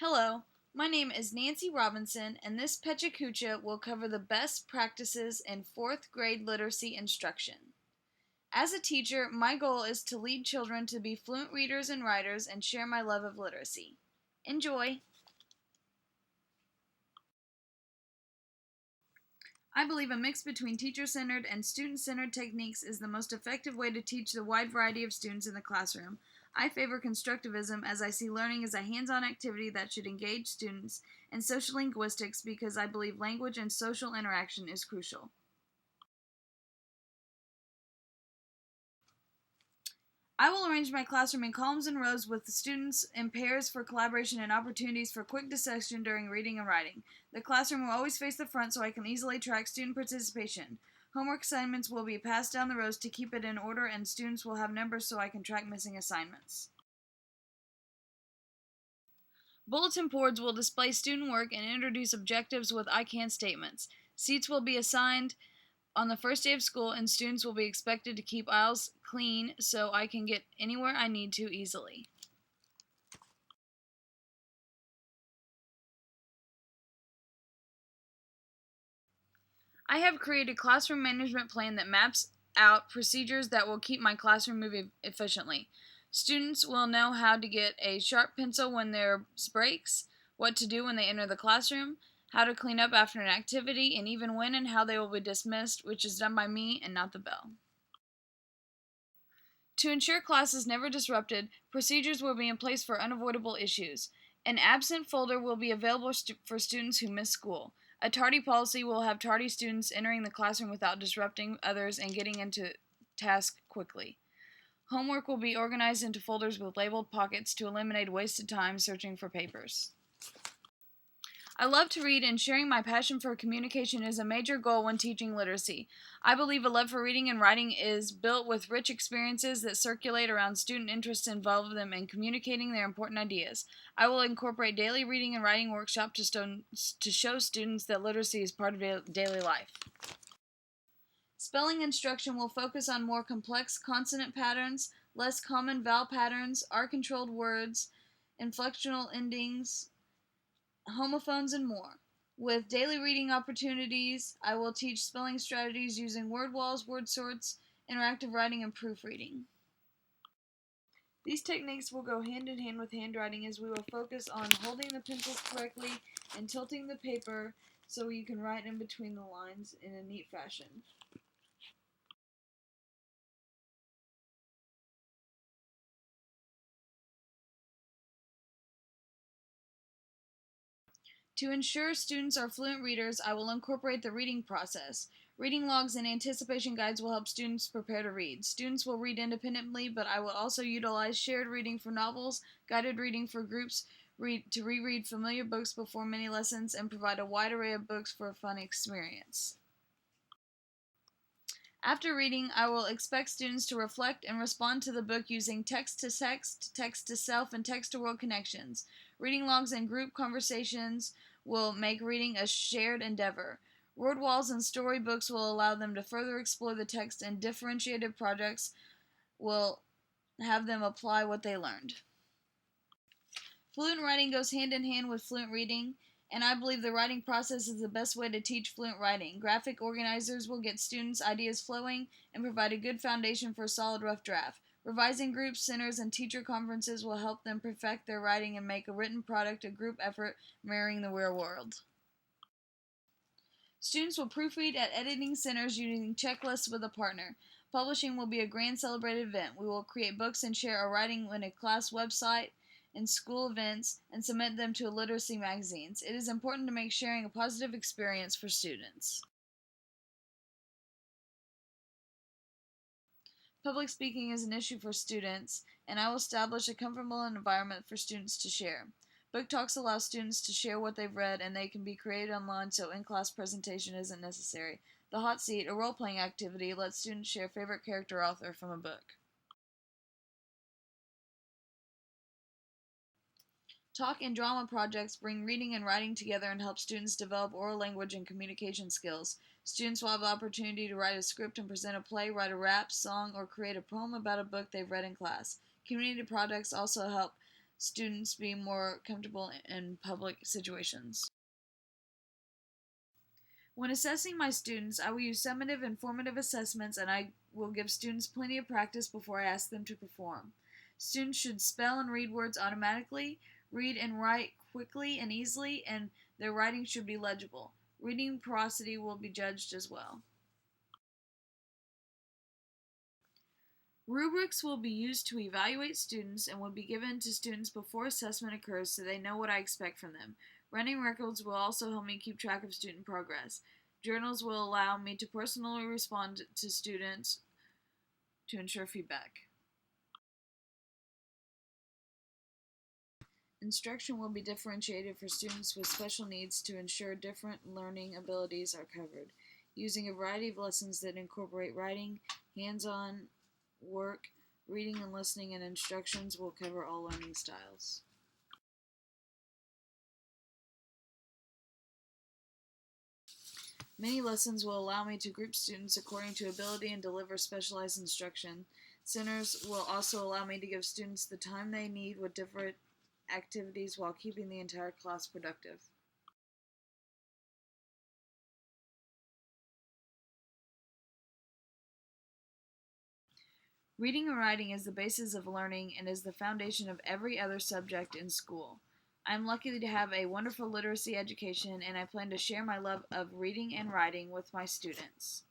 Hello, my name is Nancy Robinson, and this Pecha Kucha will cover the best practices in 4th grade literacy instruction. As a teacher, my goal is to lead children to be fluent readers and writers and share my love of literacy. Enjoy! I believe a mix between teacher-centered and student-centered techniques is the most effective way to teach the wide variety of students in the classroom. I favor constructivism as I see learning as a hands-on activity that should engage students, and social linguistics because I believe language and social interaction is crucial. I will arrange my classroom in columns and rows with the students in pairs for collaboration and opportunities for quick discussion during reading and writing. The classroom will always face the front so I can easily track student participation. Homework assignments will be passed down the rows to keep it in order, and students will have numbers so I can track missing assignments. Bulletin boards will display student work and introduce objectives with I can statements. Seats will be assigned on the first day of school, and students will be expected to keep aisles clean so I can get anywhere I need to easily. I have created a classroom management plan that maps out procedures that will keep my classroom moving efficiently. Students will know how to get a sharp pencil when there's breaks, what to do when they enter the classroom, how to clean up after an activity, and even when and how they will be dismissed, which is done by me and not the bell. To ensure class is never disrupted, procedures will be in place for unavoidable issues. An absent folder will be available for students who miss school. A tardy policy will have tardy students entering the classroom without disrupting others and getting into task quickly. Homework will be organized into folders with labeled pockets to eliminate wasted time searching for papers. I love to read, and sharing my passion for communication is a major goal when teaching literacy. I believe a love for reading and writing is built with rich experiences that circulate around student interests and involve them in communicating their important ideas. I will incorporate daily reading and writing workshops to show students that literacy is part of daily life. Spelling instruction will focus on more complex consonant patterns, less common vowel patterns, R-controlled words, inflectional endings, homophones, and more. With daily reading opportunities, I will teach spelling strategies using word walls, word sorts, interactive writing, and proofreading. These techniques will go hand in hand with handwriting as we will focus on holding the pencils correctly and tilting the paper so you can write in between the lines in a neat fashion. To ensure students are fluent readers, I will incorporate the reading process. Reading logs and anticipation guides will help students prepare to read. Students will read independently, but I will also utilize shared reading for novels, guided reading for groups, to reread familiar books before many lessons, and provide a wide array of books for a fun experience. After reading, I will expect students to reflect and respond to the book using text-to-text, text-to-self, and text-to-world connections. Reading logs and group conversations will make reading a shared endeavor. Word walls and storybooks will allow them to further explore the text, and differentiated projects will have them apply what they learned. Fluent writing goes hand in hand with fluent reading, and I believe the writing process is the best way to teach fluent writing. Graphic organizers will get students' ideas flowing and provide a good foundation for a solid rough draft. Revising group centers and teacher conferences will help them perfect their writing and make a written product a group effort mirroring the real world. Students will proofread at editing centers using checklists with a partner. Publishing will be a grand celebrated event. We will create books and share our writing on a class website and school events and submit them to literacy magazines. It is important to make sharing a positive experience for students. Public speaking is an issue for students, and I will establish a comfortable environment for students to share. Book talks allow students to share what they've read, and they can be created online so in-class presentation isn't necessary. The hot seat, a role-playing activity, lets students share favorite character or author from a book. Talk and drama projects bring reading and writing together and help students develop oral language and communication skills. Students will have the opportunity to write a script and present a play, write a rap, song, or create a poem about a book they've read in class. Community projects also help students be more comfortable in public situations. When assessing my students, I will use summative and formative assessments, and I will give students plenty of practice before I ask them to perform. Students should spell and read words automatically, read and write quickly and easily, and their writing should be legible. Reading prosody will be judged as well. Rubrics will be used to evaluate students and will be given to students before assessment occurs so they know what I expect from them. Running records will also help me keep track of student progress. Journals will allow me to personally respond to students to ensure feedback. Instruction will be differentiated for students with special needs to ensure different learning abilities are covered, using a variety of lessons that incorporate writing, hands-on work, reading and listening, and instructions will cover all learning styles. Many lessons will allow me to group students according to ability and deliver specialized instruction. Centers will also allow me to give students the time they need with different activities while keeping the entire class productive. Reading and writing is the basis of learning and is the foundation of every other subject in school. I am lucky to have a wonderful literacy education, and I plan to share my love of reading and writing with my students.